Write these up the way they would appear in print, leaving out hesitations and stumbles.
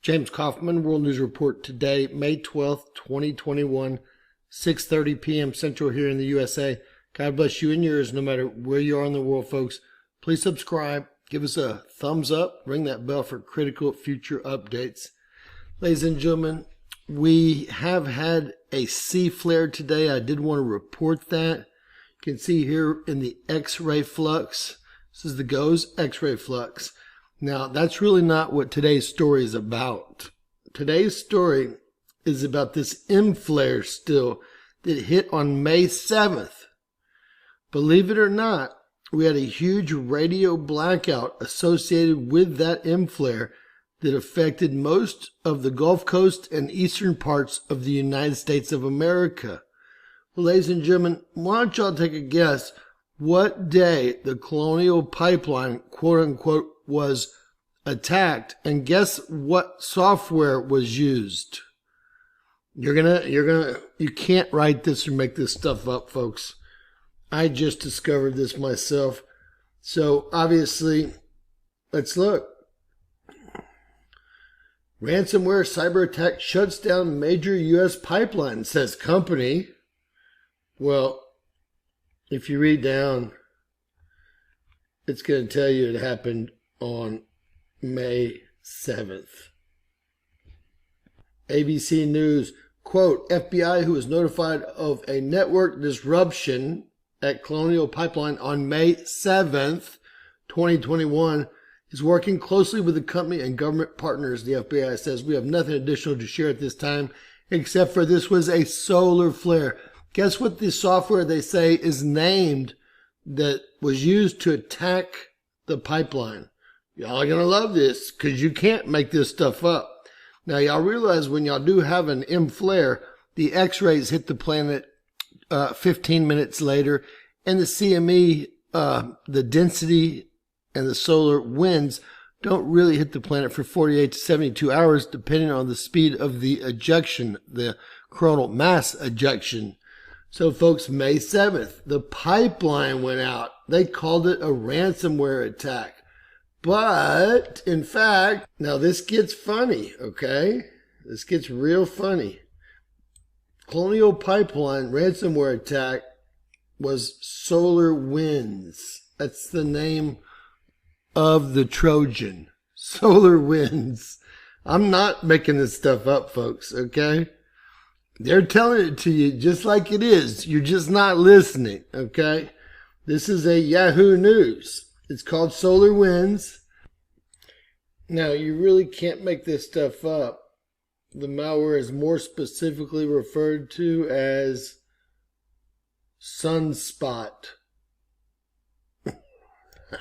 James Kaufman, World News Report today, May 12th, 2021, 6:30 p.m. Central here in the USA. God bless you and yours no matter where you are in the world, folks. Please subscribe, give us a thumbs up, ring that bell for critical future updates. Ladies and gentlemen, we have had a C flare today. I did want to report that. You can see here in the X-ray flux. This is the GOES X-ray flux. Now, that's really not what today's story is about. Today's story is about this M flare still that hit on May 7th. Believe it or not, we had a huge radio blackout associated with that M flare that affected most of the Gulf Coast and eastern parts of the United States of America. Well, ladies and gentlemen, why don't y'all take a guess what day the Colonial Pipeline, quote unquote, was attacked, and guess what software was used? You can't write this or make this stuff up, folks. I just discovered this myself. So obviously, let's look. Ransomware cyber attack shuts down major U.S. pipeline, says company. Well, if you read down, it's going to tell you it happened on May 7th. ABC News, quote, FBI who was notified of a network disruption at Colonial Pipeline on May 7th, 2021, is working closely with the company and government partners. The FBI says we have nothing additional to share at this time, except for this was a solar flare. Guess what the software they say is named that was used to attack the pipeline? Y'all are going to love this because you can't make this stuff up. Now, y'all realize when y'all do have an M flare, the X-rays hit the planet 15 minutes later, and the CME, the density and the solar winds don't really hit the planet for 48 to 72 hours, depending on the speed of the ejection, the coronal mass ejection. So, folks, May 7th, the pipeline went out. They called it a ransomware attack. But, in fact, now this gets funny, okay? This gets real funny. Colonial Pipeline ransomware attack was solar winds. That's the name of the Trojan. Solar winds. I'm not making this stuff up, folks, okay? They're telling it to you just like it is. You're just not listening, okay? This is a Yahoo News. It's called Solar Winds. Now, you really can't make this stuff up. The malware is more specifically referred to as sunspot.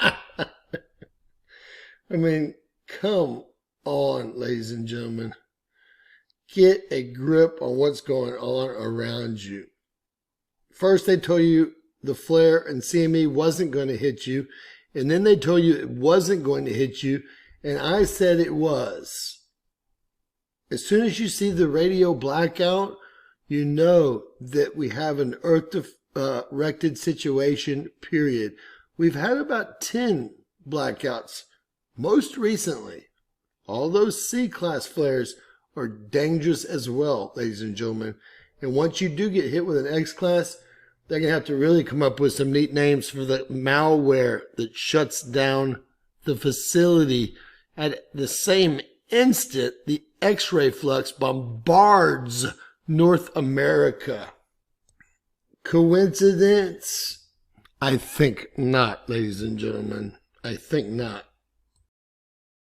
I mean, come on, ladies and gentlemen. Get a grip on what's going on around you. First, they told you the flare and CME wasn't going to hit you. And then they told you it wasn't going to hit you. And I said it was. As soon as you see the radio blackout, you know that we have an Earth-directed situation, period. We've had about 10 blackouts most recently. All those C-class flares are dangerous as well, ladies and gentlemen. And once you do get hit with an X-class, they're going to have to really come up with some neat names for the malware that shuts down the facility. At the same instant, the X-ray flux bombards North America. Coincidence? I think not, ladies and gentlemen. I think not.